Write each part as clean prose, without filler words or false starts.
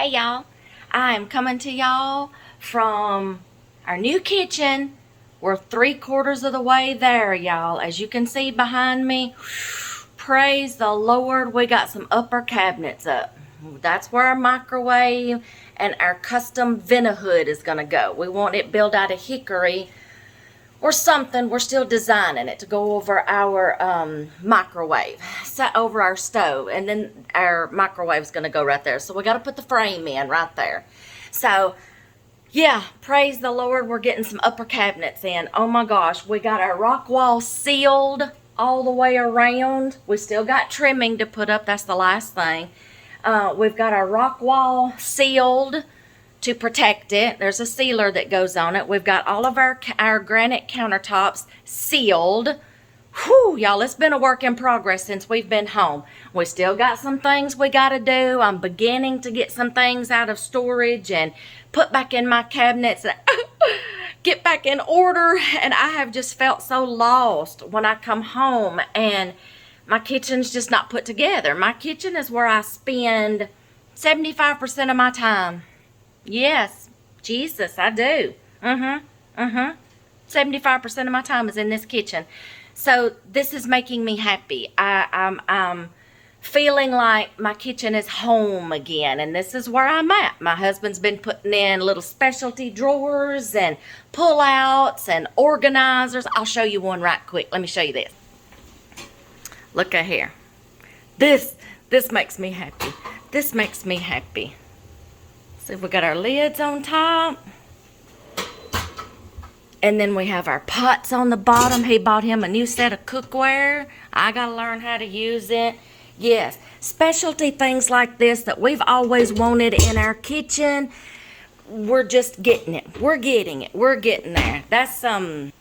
Hey y'all, I am coming to y'all from our new kitchen. We're 3/4 of the way there, y'all. As you can see behind me, praise the Lord, we got some upper cabinets up. That's where our microwave and our custom vent hood is gonna go. We want it built out of hickory or something. We're still designing it to go over our microwave, set over our stove, and then our microwave is going to go right there. So we got to put the frame in right there. So yeah, praise the Lord, we're getting some upper cabinets in. Oh my gosh, we got our rock wall sealed all the way around. We still got trimming to put up. That's the last thing. We've got our rock wall sealed to protect it. There's a sealer that goes on it. We've got all of our granite countertops sealed. Whew, y'all, it's been a work in progress since we've been home. We still got some things we got to do. I'm beginning to get some things out of storage and put back in my cabinets and get back in order. And I have just felt so lost when I come home and my kitchen's just not put together. My kitchen is where I spend 75% of my time. Yes, Jesus, I do. 75% of my time is in this kitchen. So this is making me happy. I'm feeling like my kitchen is home again, and this is where I'm at. My husband's been putting in little specialty drawers and pull-outs and organizers. I'll show you one right quick. Let me show you this. Look at here. This makes me happy. This makes me happy. So we got our lids on top. And then we have our pots on the bottom. He bought him a new set of cookware. I gotta learn how to use it. Yes, specialty things like this that we've always wanted in our kitchen. We're just getting it. We're getting it. We're getting there. That's all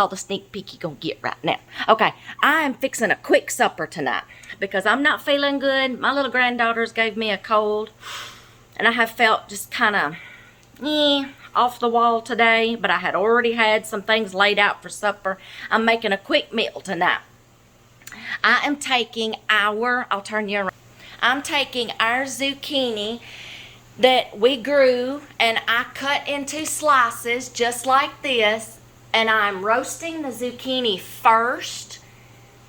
the sneak peek you're gonna get right now. Okay, I am fixing a quick supper tonight because I'm not feeling good. My little granddaughters gave me a cold. And I have felt just kind of off the wall today, but I had already had some things laid out for supper. I'm making a quick meal tonight. I am taking I'll turn you around. I'm taking our zucchini that we grew and I cut into slices just like this, and I'm roasting the zucchini first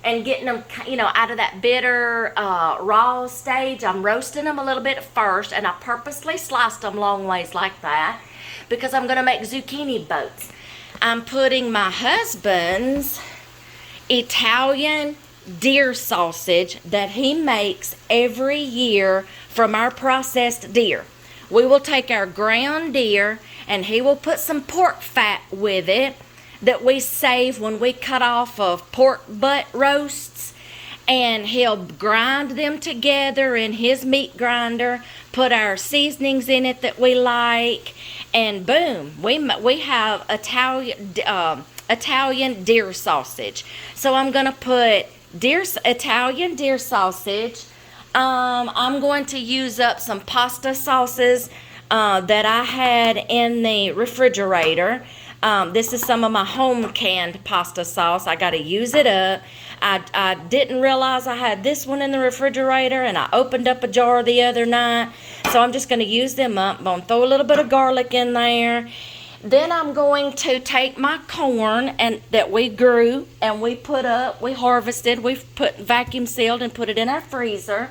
and getting them, out of that bitter raw stage. I'm roasting them a little bit first, and I purposely sliced them long ways like that because I'm going to make zucchini boats. I'm putting my husband's Italian deer sausage that he makes every year from our processed deer. We will take our ground deer, and he will put some pork fat with it that we save when we cut off of pork butt roasts, and he'll grind them together in his meat grinder, put our seasonings in it that we like, and boom, we have Italian deer sausage. So I'm gonna put Italian deer sausage. I'm going to use up some pasta sauces that I had in the refrigerator. This is some of my home canned pasta sauce. I got to use it up. I didn't realize I had this one in the refrigerator, and I opened up a jar the other night. So I'm just going to use them up. I'm going to throw a little bit of garlic in there. Then I'm going to take my corn that we grew and we harvested, vacuum sealed and put it in our freezer.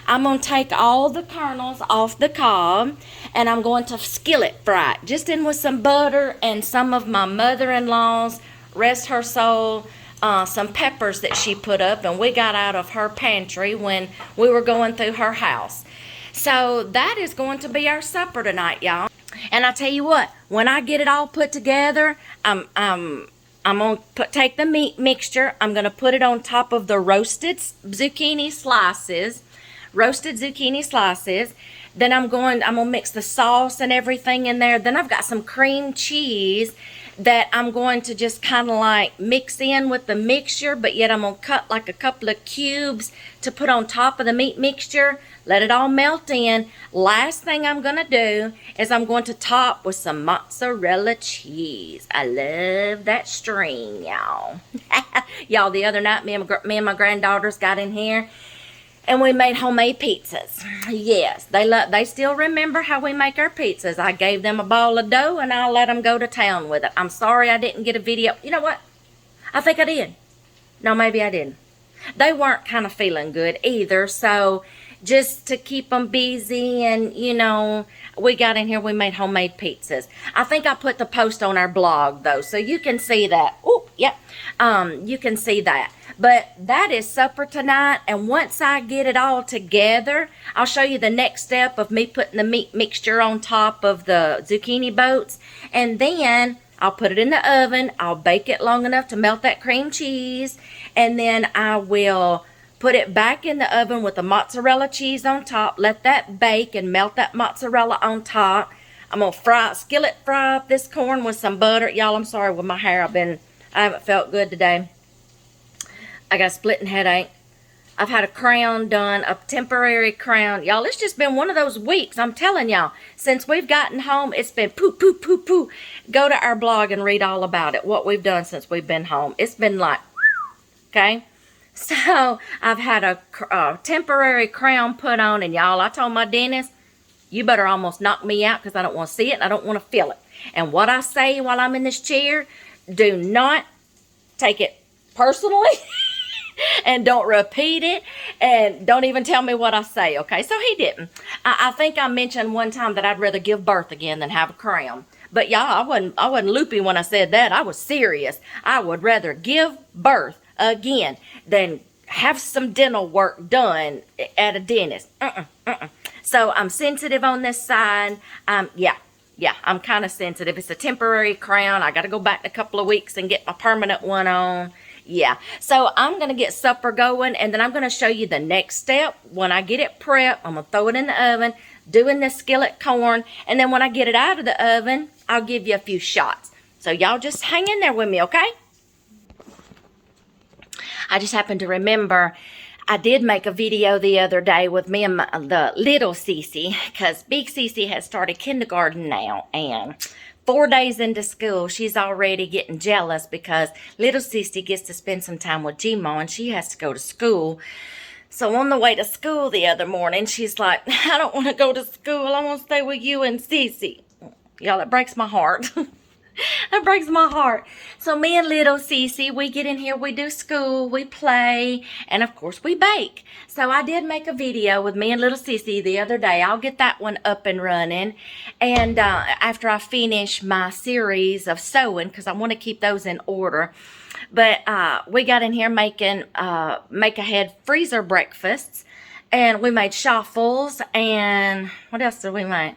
I'm going to take all the kernels off the cob, and I'm going to skillet fry it, just in with some butter and some of my mother-in-law's, rest her soul, some peppers that she put up and we got out of her pantry when we were going through her house. So that is going to be our supper tonight, y'all. And I tell you what, when I get it all put together, I'm going to take the meat mixture. I'm going to put it on top of the roasted zucchini slices. Then I'm going to mix the sauce and everything in there. Then I've got some cream cheese that I'm going to just kind of like mix in with the mixture, but yet I'm going to cut like a couple of cubes to put on top of the meat mixture. Let it all melt in. Last thing I'm going to do is I'm going to top with some mozzarella cheese. I love that string, y'all. Y'all, the other night, me and my granddaughters got in here, And we made homemade pizzas. Yes, they still remember how we make our pizzas. I gave them a ball of dough and I let them go to town with it. I'm sorry I didn't get a video. You know what? I think I did. No, maybe I didn't. They weren't kind of feeling good either, so just to keep them busy and, we got in here, we made homemade pizzas. I think I put the post on our blog, though, so you can see that. Oh, yep. You can see that. But that is supper tonight, and once I get it all together, I'll show you the next step of me putting the meat mixture on top of the zucchini boats, and then I'll put it in the oven. I'll bake it long enough to melt that cream cheese, and then I will put it back in the oven with the mozzarella cheese on top. Let that bake and melt that mozzarella on top. I'm going to skillet fry up this corn with some butter. Y'all, I'm sorry with my hair. I haven't felt good today. I got a splitting headache. I've had a crown done, a temporary crown. Y'all, it's just been one of those weeks. I'm telling y'all, since we've gotten home, it's been poo, poo, poo, poo. Go to our blog and read all about it, what we've done since we've been home. It's been like, okay? So, I've had a temporary crown put on, and y'all, I told my dentist, you better almost knock me out because I don't want to see it and I don't want to feel it. And what I say while I'm in this chair, do not take it personally. And don't repeat it, and don't even tell me what I say, okay? So he didn't. I think I mentioned one time that I'd rather give birth again than have a crown. But y'all, I wasn't loopy when I said that. I was serious. I would rather give birth again than have some dental work done at a dentist. So I'm sensitive on this side. Yeah, I'm kind of sensitive. It's a temporary crown. I got to go back in a couple of weeks and get my permanent one on. Yeah, so I'm going to get supper going, and then I'm going to show you the next step. When I get it prepped, I'm going to throw it in the oven, doing the skillet corn, and then when I get it out of the oven, I'll give you a few shots. So y'all just hang in there with me, okay? I just happened to remember I did make a video the other day with me and the little Cece, because big Cece has started kindergarten now, and 4 days into school, she's already getting jealous because little Cece gets to spend some time with G-Ma and she has to go to school. So on the way to school the other morning, she's like, I don't want to go to school. I want to stay with you and Cece. Y'all, it breaks my heart. That breaks my heart. So me and little Cece, we get in here, we do school, we play, and of course we bake. So I did make a video with me and little Cece the other day. I'll get that one up and running. And after I finish my series of sewing, because I want to keep those in order. But we got in here making make-ahead freezer breakfasts. And we made shuffles. And what else did we make?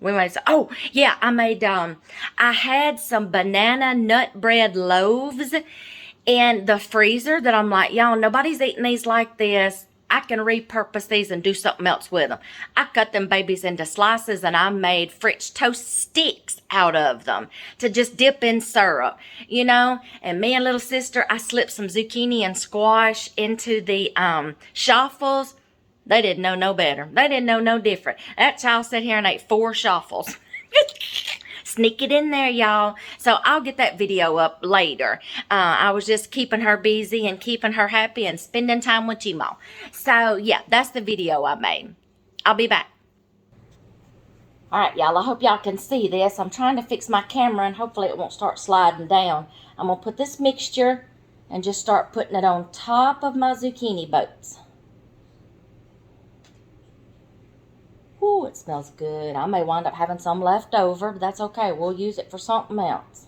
I had some banana nut bread loaves in the freezer that I'm like, y'all, nobody's eating these like this. I can repurpose these and do something else with them. I cut them babies into slices and I made French toast sticks out of them to just dip in syrup, And me and little sister, I slipped some zucchini and squash into the shuffles. They didn't know no better. They didn't know no different. That child sat here and ate 4 shuffles. Sneak it in there, y'all. So I'll get that video up later. I was just keeping her busy and keeping her happy and spending time with G-Ma. So, yeah, that's the video I made. I'll be back. All right, y'all. I hope y'all can see this. I'm trying to fix my camera, and hopefully it won't start sliding down. I'm going to put this mixture and just start putting it on top of my zucchini boats. Ooh, it smells good. I may wind up having some left over, but that's okay. We'll use it for something else.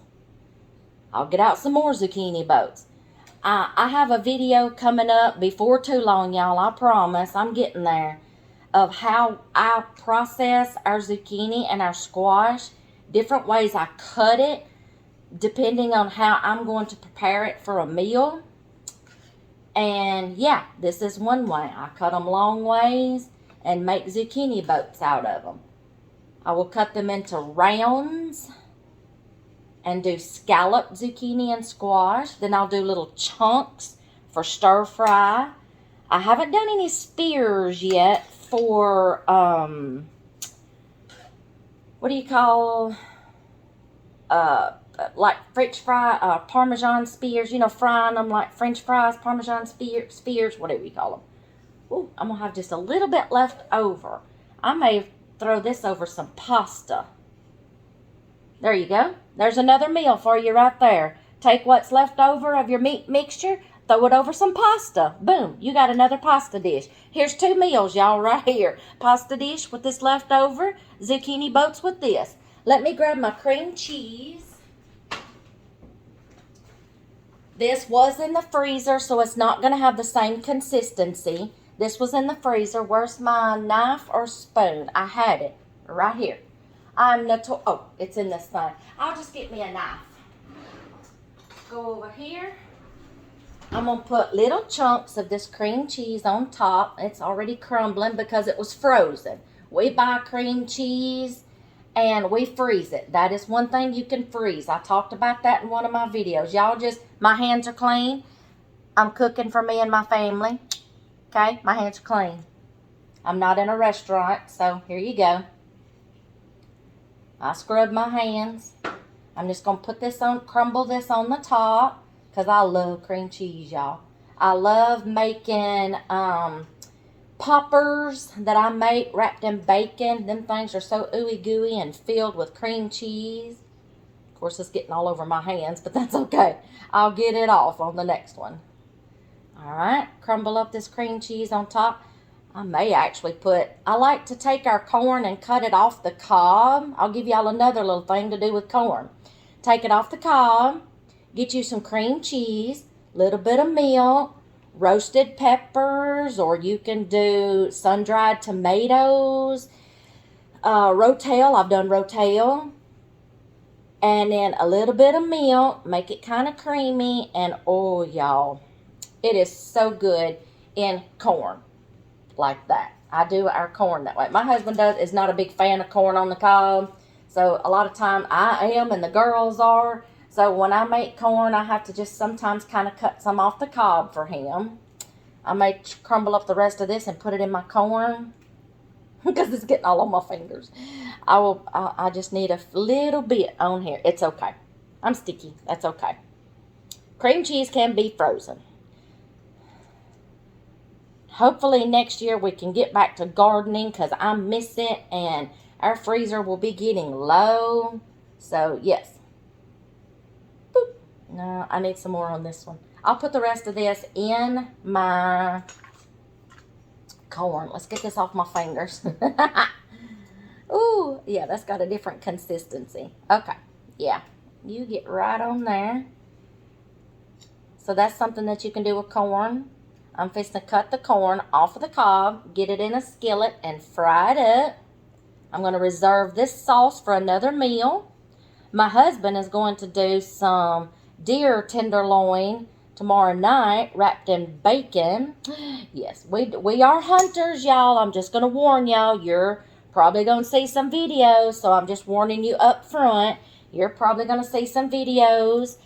I'll get out some more zucchini boats. I have a video coming up before too long, y'all. I promise. I'm getting there. Of how I process our zucchini and our squash. Different ways I cut it, depending on how I'm going to prepare it for a meal. And yeah, this is one way. I cut them long ways and make zucchini boats out of them. I will cut them into rounds and do scalloped zucchini and squash. Then I'll do little chunks for stir fry. I haven't done any spears yet for, what do you call, like French fry, Parmesan spears, you know, frying them like French fries, Parmesan spears, whatever you call them. Ooh, I'm going to have just a little bit left over. I may throw this over some pasta. There you go. There's another meal for you right there. Take what's left over of your meat mixture, throw it over some pasta. Boom, you got another pasta dish. Here's 2 meals, y'all, right here. Pasta dish with this leftover, zucchini boats with this. Let me grab my cream cheese. This was in the freezer, so it's not going to have the same consistency. This was in the freezer. Where's my knife or spoon? I had it right here. Oh, it's in this thing. I'll just get me a knife. Go over here. I'm going to put little chunks of this cream cheese on top. It's already crumbling because it was frozen. We buy cream cheese and we freeze it. That is one thing you can freeze. I talked about that in one of my videos. Y'all just, my hands are clean. I'm cooking for me and my family. Okay, my hands are clean. I'm not in a restaurant, so here you go. I scrubbed my hands. I'm just going to put this on, crumble this on the top, because I love cream cheese, y'all. I love making poppers that I make wrapped in bacon. Them things are so ooey gooey and filled with cream cheese. Of course, it's getting all over my hands, but that's okay. I'll get it off on the next one. All right, crumble up this cream cheese on top. I may actually I like to take our corn and cut it off the cob. I'll give y'all another little thing to do with corn. Take it off the cob, get you some cream cheese, little bit of milk, roasted peppers, or you can do sun-dried tomatoes, rotel. I've done rotel. And then a little bit of milk, make it kind of creamy, and oh, y'all, it is so good in corn. Like that. I do our corn that way. My husband is not a big fan of corn on the cob. So a lot of time I am and the girls are. So when I make corn, I have to just sometimes kind of cut some off the cob for him. I may crumble up the rest of this and put it in my corn. Because it's getting all on my fingers. I just need a little bit on here. It's okay. I'm sticky. That's okay. Cream cheese can be frozen. Hopefully next year we can get back to gardening because I miss it and our freezer will be getting low. So, yes. Boop. No, I need some more on this one. I'll put the rest of this in my corn. Let's get this off my fingers. Ooh, yeah, that's got a different consistency. Okay, yeah. You get right on there. So that's something that you can do with corn. I'm fixing to cut the corn off of the cob, get it in a skillet, and fry it up. I'm going to reserve this sauce for another meal. My husband is going to do some deer tenderloin tomorrow night wrapped in bacon. Yes, we are hunters, y'all. I'm just going to warn y'all. You're probably going to see some videos, so I'm just warning you up front. You're probably going to see some videos,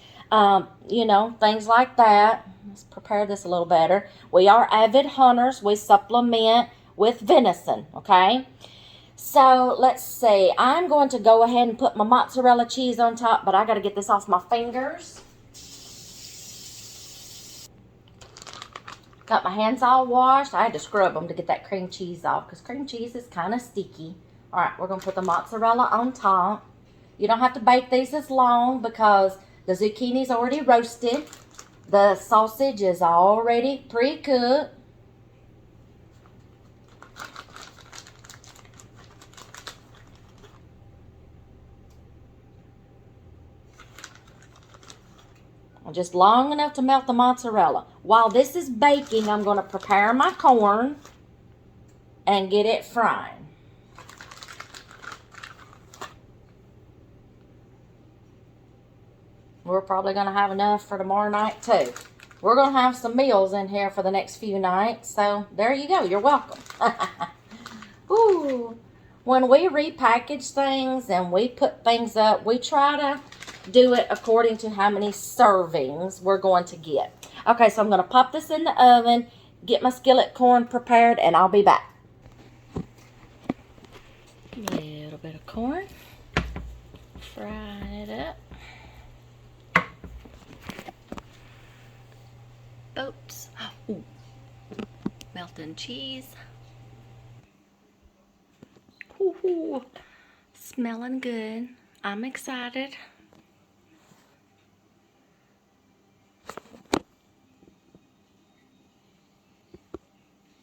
you know, things like that. Let's prepare this a little better. We are avid hunters. We supplement with venison, okay? So, let's see. I'm going to go ahead and put my mozzarella cheese on top, but I got to get this off my fingers. Got my hands all washed. I had to scrub them to get that cream cheese off because cream cheese is kind of sticky. All right, we're going to put the mozzarella on top. You don't have to bake these as long because the zucchini's already roasted. The sausage is already pre-cooked. Just long enough to melt the mozzarella. While this is baking, I'm going to prepare my corn and get it frying. We're probably going to have enough for tomorrow night too. We're going to have some meals in here for the next few nights. So there you go. You're welcome. Ooh. When we repackage things and we put things up, we try to do it according to how many servings we're going to get. Okay, so I'm going to pop this in the oven, get my skillet corn prepared, and I'll be back. A little bit of corn. Fry it up. Ooh. Melting cheese. Ooh, smelling good. I'm excited.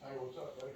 Hey, what's up, buddy?